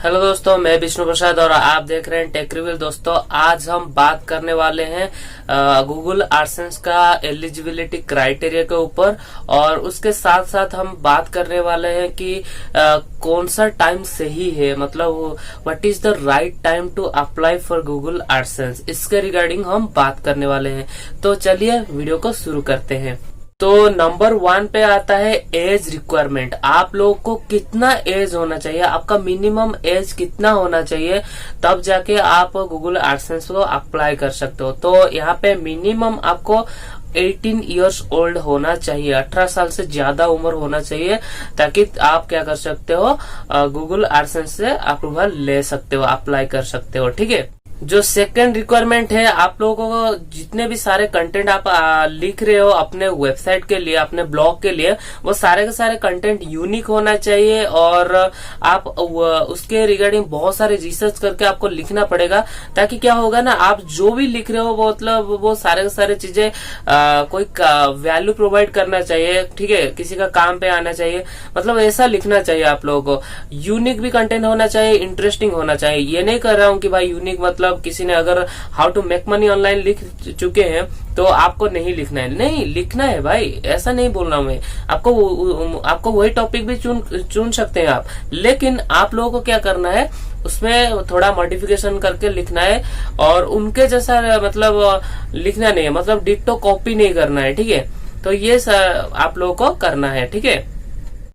Hello दोस्तों, मैं विष्णु प्रसाद और आप देख रहे हैं टेक रिवील। दोस्तों, आज हम बात करने वाले हैं गूगल एडसेंस का एलिजिबिलिटी क्राइटेरिया के ऊपर, और उसके साथ साथ हम बात करने वाले हैं कि कौन सा टाइम सही है, मतलब what is the right time to apply for Google AdSense. इसके रिगार्डिंग हम बात करने वाले हैं। तो चलिए वीडियो को शुरू करते हैं। तो नंबर 1 पे आता है एज रिक्वायरमेंट। आप लोग को कितना एज होना चाहिए, आपका मिनिमम एज कितना होना चाहिए, तब जाके आप गूगल एडसेंस को अप्लाई कर सकते हो। तो यहाँ पे मिनिमम आपको 18 इयर्स ओल्ड होना चाहिए, 18 साल से ज्यादा उम्र होना चाहिए, ताकि आप क्या कर सकते हो, गूगल एडसेंस से अप्रूवल ले सकते हो, अप्लाई कर सकते हो। ठीक है। जो सेकंड रिक्वायरमेंट है, आप लोगों को जितने भी सारे कंटेंट आप लिख रहे हो अपने वेबसाइट के लिए, अपने ब्लॉग के लिए, वो सारे के सारे कंटेंट यूनिक होना चाहिए। और आप उसके रिगार्डिंग बहुत सारे रिसर्च करके आपको लिखना पड़ेगा, ताकि क्या होगा ना, आप जो भी लिख रहे हो मतलब वो सारे के सारे चीजें कोई वैल्यू प्रोवाइड करना चाहिए। ठीक है, किसी का काम पे आना चाहिए, मतलब ऐसा लिखना चाहिए आप लोगों को। यूनिक भी कंटेंट होना चाहिए, इंटरेस्टिंग होना चाहिए। ये नहीं कर रहा हूँ कि भाई यूनिक मतलब किसी ने अगर how to make money online लिख चुके हैं तो आपको नहीं लिखना है, नहीं लिखना है भाई, ऐसा नहीं बोल रहा हूं मैं। आपको वही टॉपिक भी चुन सकते हैं आप, लेकिन आप लोगों को क्या करना है, उसमें थोड़ा मॉडिफिकेशन करके लिखना है, और उनके जैसा मतलब लिखना नहीं है, मतलब डिट्टो कॉपी नहीं करना है। ठीक है, तो ये आप लोगों को करना है। ठीक है।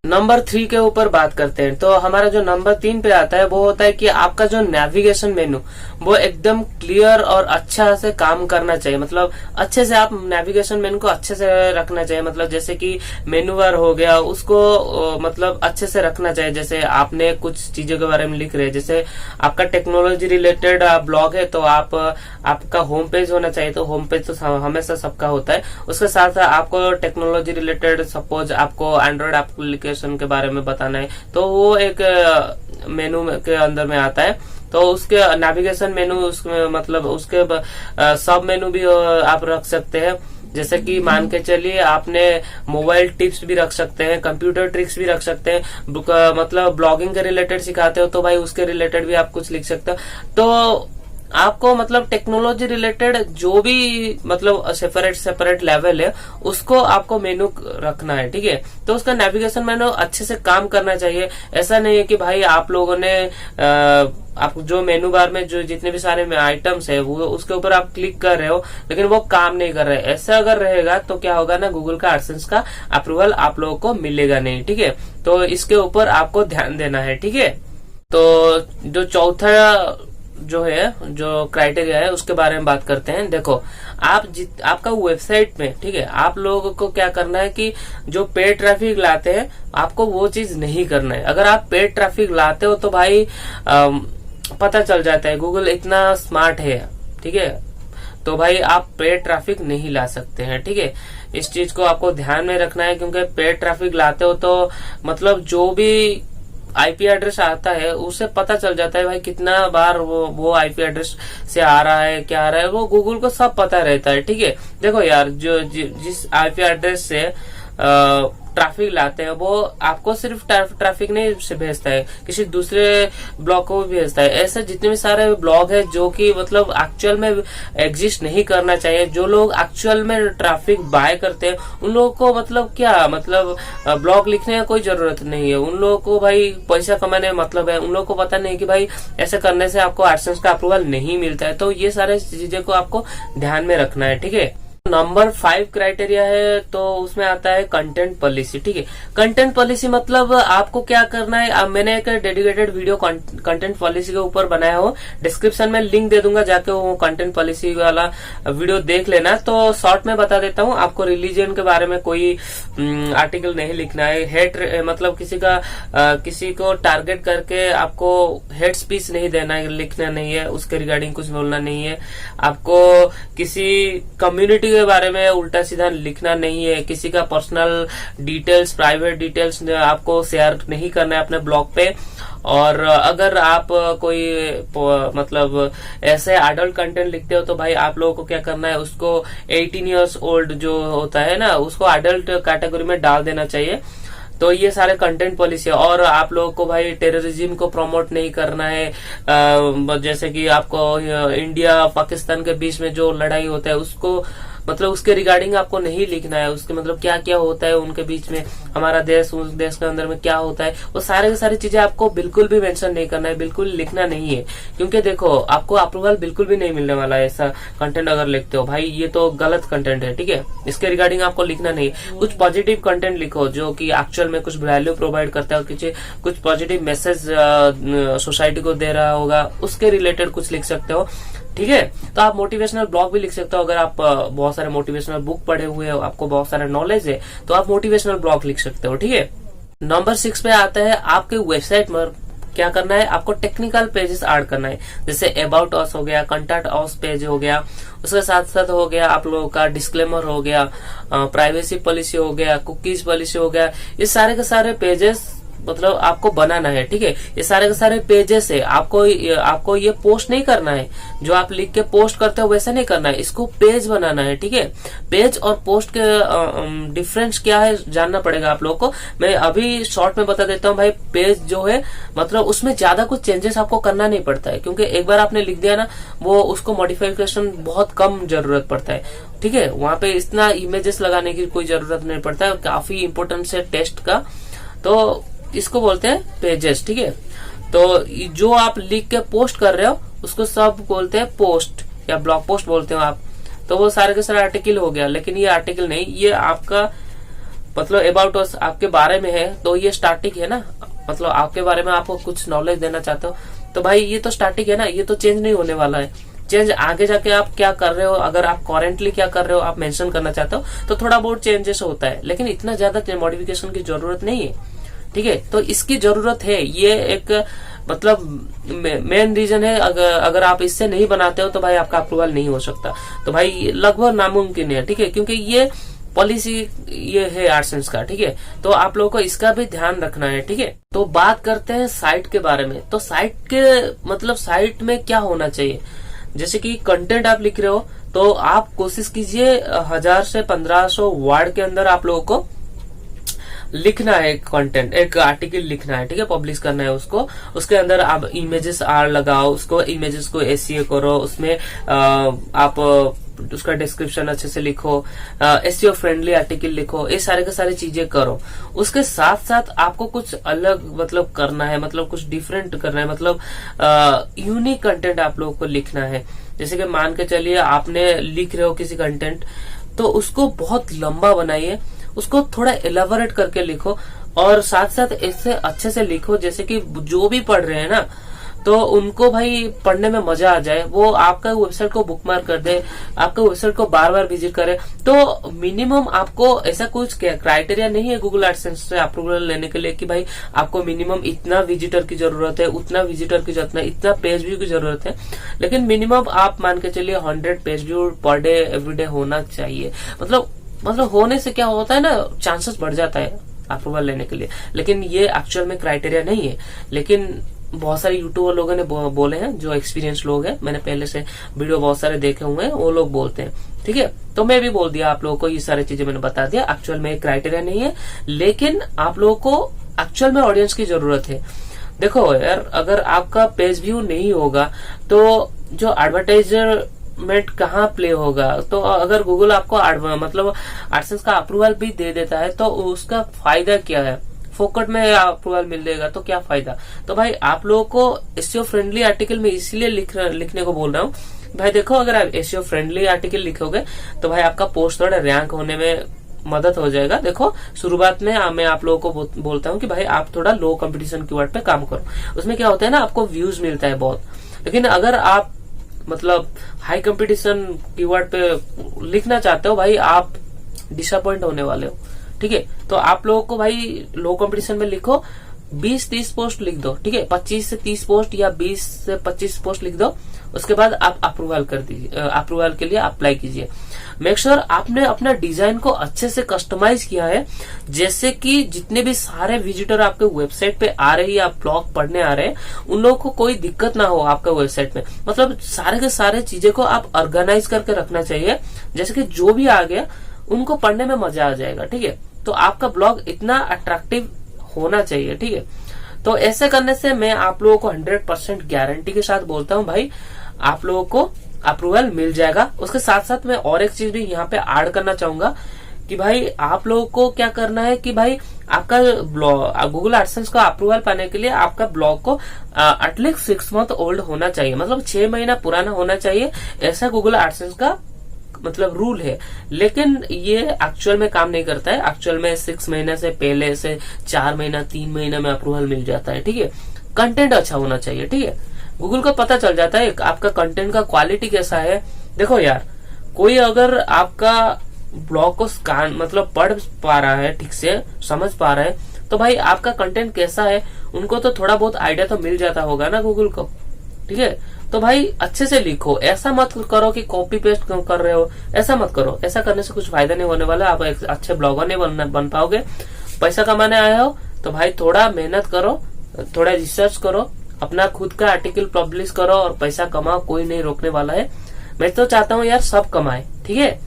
नंबर 3 के ऊपर बात करते हैं। तो हमारा जो नंबर 3 पे आता है वो होता है कि आपका जो नेविगेशन मेनू वो एकदम क्लियर और अच्छा से काम करना चाहिए, मतलब अच्छे से आप नेविगेशन मेनू को अच्छे से रखना चाहिए। मतलब जैसे कि मेनू बार हो गया, उसको मतलब अच्छे से रखना चाहिए। जैसे आपने कुछ चीजों के बारे में लिख रहे हैं, जैसे आपका टेक्नोलॉजी रिलेटेड ब्लॉग है, तो आपका होम पेज होना चाहिए। तो होम पेज तो हमेशा सबका होता है। उसके साथ आपको टेक्नोलॉजी रिलेटेड, सपोज आपको एंड्रॉइड एप्लीकेशन के बारे में बताना है, तो वो एक मेनू के अंदर में आता है। तो उसके नेविगेशन मेनू, उसमें मतलब उसके सब मेनू भी आप रख सकते हैं। जैसे कि मान के चलिए आपने मोबाइल टिप्स भी रख सकते हैं, कंप्यूटर ट्रिक्स भी रख सकते हैं, मतलब ब्लॉगिंग के रिलेटेड सिखाते हो तो भाई उसके रिलेटेड भी आप कुछ लिख सकते हो। तो आपको मतलब टेक्नोलॉजी रिलेटेड जो भी मतलब सेपरेट लेवल है, उसको आपको मेनू रखना है। ठीक है, तो उसका नेविगेशन मेनू अच्छे से काम करना चाहिए। ऐसा नहीं है कि भाई आप लोगों ने आप जो मेनू बार में जो जितने भी सारे आइटम्स है वो उसके ऊपर आप क्लिक कर रहे हो, लेकिन वो काम नहीं कर रहे। ऐसा अगर रहेगा तो क्या होगा ना, गूगल का एडसेंस का अप्रूवल आप लोगों को मिलेगा नहीं। ठीक है, तो इसके ऊपर आपको ध्यान देना है। ठीक है, तो जो चौथा जो है, जो क्राइटेरिया है, उसके बारे में बात करते हैं। देखो, आपका वेबसाइट में, ठीक है, आप लोगों को क्या करना है कि जो पेड ट्रैफिक लाते हैं, आपको वो चीज नहीं करना है। अगर आप पेड ट्रैफिक लाते हो तो भाई पता चल जाता है, गूगल इतना स्मार्ट है। ठीक है, तो भाई आप पेड ट्रैफिक नहीं ला सकते हैं। ठीक है, इस चीज को आपको ध्यान में रखना है, क्योंकि पेड ट्रैफिक लाते हो तो मतलब जो भी आईपी एड्रेस आता है उससे पता चल जाता है भाई कितना बार वो आईपी एड्रेस से आ रहा है, क्या आ रहा है, वो गूगल को सब पता रहता है। ठीक है, देखो यार, जिस आईपी एड्रेस से ट्रैफिक लाते हैं वो आपको सिर्फ ट्रैफिक नहीं से भेजता है, किसी दूसरे ब्लॉग को भी भेजता है। ऐसे जितने भी सारे ब्लॉग है जो कि मतलब एक्चुअल में एग्जिस्ट नहीं करना चाहिए, जो लोग एक्चुअल में ट्रैफिक बाय करते हैं, उन लोगों को मतलब क्या, मतलब ब्लॉग लिखने का कोई जरूरत नहीं है। उन लोगों को भाई पैसा कमाने में मतलब है। उन लोगों को पता नहीं कि भाई ऐसे करने से आपको एडसेंस का अप्रूवल नहीं मिलता है। तो ये सारे चीजें को आपको ध्यान में रखना है। ठीक है, नंबर 5 क्राइटेरिया है, तो उसमें आता है कंटेंट पॉलिसी। ठीक है, कंटेंट पॉलिसी मतलब आपको क्या करना है, मैंने एक डेडिकेटेड वीडियो कंटेंट पॉलिसी के ऊपर बनाया हो, डिस्क्रिप्शन में लिंक दे दूंगा, जाके वो कंटेंट पॉलिसी वाला वीडियो देख लेना। तो शॉर्ट में बता देता हूँ, आपको रिलीजन के बारे में कोई आर्टिकल नहीं लिखना है। हेट मतलब किसी को टारगेट करके आपको हेट स्पीच नहीं देना है, लिखना नहीं है, उसके रिगार्डिंग कुछ बोलना नहीं है। आपको किसी कम्युनिटी के बारे में उल्टा सीधा लिखना नहीं है। किसी का पर्सनल डिटेल्स, प्राइवेट डिटेल्स आपको शेयर नहीं करना है अपने ब्लॉग पे। और अगर आप कोई मतलब ऐसे एडल्ट कंटेंट लिखते हो तो भाई आप लोगों को क्या करना है, उसको 18 इयर्स ओल्ड जो होता है ना, उसको एडल्ट कैटेगरी में डाल देना चाहिए। तो ये सारे कंटेंट पॉलिसी है। और आप लोगों को भाई टेररिज्म को प्रमोट नहीं करना है। जैसे कि आपको इंडिया पाकिस्तान के बीच में जो लड़ाई होता है उसको मतलब उसके रिगार्डिंग आपको नहीं लिखना है। उसके मतलब क्या क्या होता है उनके बीच में, हमारा देश उस देश के अंदर में क्या होता है, वो सारे की सारी चीजें आपको बिल्कुल भी मेंशन नहीं करना है, बिल्कुल लिखना नहीं है। क्योंकि देखो आपको अप्रूवल बिल्कुल भी नहीं मिलने वाला है ऐसा कंटेंट अगर लिखते हो। भाई ये तो गलत कंटेंट है, ठीक है, इसके रिगार्डिंग आपको लिखना नहीं है। कुछ पॉजिटिव कंटेंट लिखो जो कि एक्चुअल में कुछ वैल्यू प्रोवाइड करता है, कुछ पॉजिटिव मैसेज सोसाइटी को दे रहा होगा, उसके रिलेटेड कुछ लिख सकते हो, ठीक है। तो आप मोटिवेशनल ब्लॉग भी लिख सकते हो। अगर आप बहुत सारे मोटिवेशनल बुक पढ़े हुए हो, आपको बहुत सारा नॉलेज है, तो आप मोटिवेशनल ब्लॉग लिख सकते हो, ठीक है। नंबर 6 पे आता है आपके वेबसाइट में क्या करना है, आपको टेक्निकल पेजेस ऐड करना है। जैसे अबाउट अस हो गया, कॉन्टैक्ट अस पेज हो गया, उसके साथ साथ हो गया आप लोगों का डिस्क्लेमर हो गया, प्राइवेसी पॉलिसी हो गया, कुकीज पॉलिसी हो गया। ये सारे के सारे पेजेस मतलब आपको बनाना है, ठीक है। ये सारे के सारे पेजेस है, आपको ये पोस्ट नहीं करना है, जो आप लिख के पोस्ट करते हो वैसा नहीं करना है, इसको पेज बनाना है, ठीक है। पेज और पोस्ट के डिफरेंस क्या है जानना पड़ेगा आप लोगों को। मैं अभी शॉर्ट में बता देता हूँ भाई। पेज जो है मतलब उसमें ज्यादा कुछ चेंजेस आपको करना नहीं पड़ता है, क्योंकि एक बार आपने लिख दिया ना, वो उसको मॉडिफिकेशन बहुत कम जरूरत पड़ता है, ठीक है। वहां पे इतना इमेजेस लगाने की कोई जरूरत नहीं पड़ता है, काफी इंपोर्टेंस है टेस्ट का, तो इसको बोलते हैं पेजेस, ठीक है। तो जो आप लिख के पोस्ट कर रहे हो उसको सब बोलते हैं पोस्ट या ब्लॉग पोस्ट बोलते हो आप। तो वो सारे के सारे आर्टिकल हो गया, लेकिन ये आर्टिकल नहीं, ये आपका मतलब अबाउट अस आपके बारे में है, तो ये स्टैटिक है ना, मतलब आपके बारे में आपको कुछ नॉलेज देना चाहते हो, तो भाई ये तो स्टैटिक है ना, ये तो चेंज नहीं होने वाला है। चेंज आगे जाके आप क्या कर रहे हो, अगर आप करेंटली क्या कर रहे हो आप मेंशन करना चाहते हो तो थोड़ा बहुत चेंजेस होता है, लेकिन इतना ज्यादा मॉडिफिकेशन की जरूरत नहीं है, ठीक है। तो इसकी जरूरत है, ये एक मतलब मेन रीजन है। अगर आप इससे नहीं बनाते हो तो भाई आपका अप्रूवल नहीं हो सकता, तो भाई लगभग नामुमकिन है, ठीक है, क्योंकि ये पॉलिसी ये है AdSense का, ठीक है। तो आप लोगों को इसका भी ध्यान रखना है, ठीक है। तो बात करते हैं साइट के बारे में। तो साइट के मतलब साइट में क्या होना चाहिए, जैसे कि कंटेंट आप लिख रहे हो तो आप कोशिश कीजिए 1000 से 1500 वर्ड के अंदर आप लोगों को लिखना है कंटेंट, एक आर्टिकल लिखना है, ठीक है, पब्लिश करना है उसको। उसके अंदर आप इमेजेस लगाओ, उसको इमेजेस को SEO करो, उसमें आप उसका डिस्क्रिप्शन अच्छे से लिखो, SEO फ्रेंडली आर्टिकल लिखो, ये सारे के सारी चीजें करो। उसके साथ साथ आपको कुछ अलग मतलब करना है, मतलब कुछ डिफरेंट करना है, मतलब यूनिक कंटेंट आप लोगों को लिखना है। जैसे कि मान के चलिए आपने लिख रहे हो किसी कंटेंट, तो उसको बहुत लंबा बनाइए, उसको थोड़ा एलाबोरेट करके लिखो, और साथ साथ इससे अच्छे से लिखो जैसे कि जो भी पढ़ रहे हैं ना तो उनको भाई पढ़ने में मजा आ जाए, वो आपका वेबसाइट को बुकमार्क कर दे, आपका वेबसाइट को बार बार विजिट करे। तो मिनिमम आपको ऐसा कुछ क्राइटेरिया नहीं है गूगल एडसेंस से अप्रूवल लेने के लिए कि भाई आपको मिनिमम इतना विजिटर की जरूरत है, उतना विजिटर की जरूरत है, इतना पेज व्यू की जरूरत है, लेकिन मिनिमम आप मान के चलिए 100 page view per day everyday होना चाहिए। मतलब होने से क्या होता है ना, चांसेस बढ़ जाता है अप्रूवल लेने के लिए, लेकिन ये एक्चुअल में क्राइटेरिया नहीं है। लेकिन बहुत सारे यूट्यूबर लोगों ने बोले हैं, जो एक्सपीरियंस लोग हैं, मैंने पहले से वीडियो बहुत सारे देखे हुए हैं, वो लोग बोलते हैं, ठीक है। तो मैं भी बोल दिया आप लोगों को, ये सारी चीजें मैंने बता दिया। एक्चुअल में क्राइटेरिया नहीं है, लेकिन आप लोगों को एक्चुअल में ऑडियंस की जरूरत है। देखो यार, अगर आपका पेज व्यू नहीं होगा तो जो एडवर्टाइजमेंट कहाँ प्ले होगा। तो अगर गूगल आपको मतलब एडसेंस का अप्रूवल भी दे देता है तो उसका फायदा क्या है, फोकट में अप्रूवल मिल जाएगा तो क्या फायदा। तो भाई आप लोगों को SEO फ्रेंडली आर्टिकल में इसलिए लिखने को बोल रहा हूँ भाई। देखो अगर आप SEO फ्रेंडली आर्टिकल लिखोगे तो भाई आपका पोस्ट थोड़ा रैंक होने में मदद हो जाएगा। देखो शुरुआत में मैं आप लोगों को बोलता हूँ कि भाई आप थोड़ा लो कंपटीशन कीवर्ड पे काम करो, उसमें क्या होता है ना, आपको व्यूज मिलता है बहुत। लेकिन अगर आप मतलब हाई कंपटीशन कीवर्ड पे लिखना चाहते हो भाई, आप डिसअपॉइंट होने वाले हो, ठीक है। तो आप लोगों को भाई लो कंपटीशन में लिखो, 20-30 पोस्ट लिख दो, ठीक है, 25 से 30 पोस्ट या 20 से 25 पोस्ट लिख दो। उसके बाद आप अप्रूवल कर दीजिए, अप्रूवल के लिए अप्लाई कीजिए। मेक श्योर आपने अपना डिजाइन को अच्छे से कस्टमाइज किया है, जैसे कि जितने भी सारे विजिटर आपके वेबसाइट पे आ रहे हैं या ब्लॉग पढ़ने आ रहे हैं, उन लोगों को कोई दिक्कत ना हो आपका वेबसाइट में। मतलब सारे के सारे चीजें को आप ऑर्गेनाइज करके रखना चाहिए, जैसे कि जो भी आ गया उनको पढ़ने में मजा आ जाएगा, ठीक है। तो आपका ब्लॉग इतना अट्रैक्टिव होना चाहिए, ठीक है। तो ऐसे करने से मैं आप लोगों को 100% गारंटी के साथ बोलता हूँ भाई, आप लोगों को अप्रूवल मिल जाएगा। उसके साथ साथ मैं और एक चीज भी यहाँ पे ऐड करना चाहूंगा कि भाई आप लोगों को क्या करना है कि भाई आपका ब्लॉग गूगल एडसेंस का अप्रूवल पाने के लिए आपका ब्लॉग को एटलीस्ट 6 मंथ ओल्ड होना चाहिए, मतलब 6 महीना पुराना होना चाहिए। ऐसा गूगल एडसेंस का मतलब रूल है, लेकिन ये एक्चुअल में काम नहीं करता है। एक्चुअल में 6 महीने से पहले से 4 महीना 3 महीना में अप्रूवल मिल जाता है, ठीक है। कंटेंट अच्छा होना चाहिए, ठीक है। गूगल को पता चल जाता है आपका कंटेंट का क्वालिटी कैसा है। देखो यार, कोई अगर आपका ब्लॉग को स्कैन मतलब पढ़ पा रहा है, ठीक से समझ पा रहा है, तो भाई आपका कंटेंट कैसा है उनको तो थोड़ा बहुत आइडिया तो मिल जाता होगा ना गूगल को, ठीक है। तो भाई अच्छे से लिखो, ऐसा मत करो कि कॉपी पेस्ट कर रहे हो, ऐसा मत करो। ऐसा करने से कुछ फायदा नहीं होने वाला, आप एक अच्छे ब्लॉगर नहीं बन पाओगे। पैसा कमाने आए हो तो भाई थोड़ा मेहनत करो, थोड़ा रिसर्च करो, अपना खुद का आर्टिकल पब्लिश करो और पैसा कमाओ, कोई नहीं रोकने वाला है। मैं तो चाहता हूँ यार सब कमाए, ठीक है।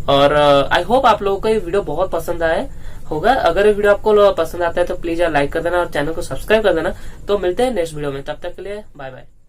और आई होप आप लोगों को ये वीडियो बहुत पसंद आया होगा। अगर ये वीडियो आपको पसंद आता है तो प्लीज यार लाइक कर देना और चैनल को सब्सक्राइब कर देना। तो मिलते हैं नेक्स्ट वीडियो में, तब तक के लिए बाय बाय।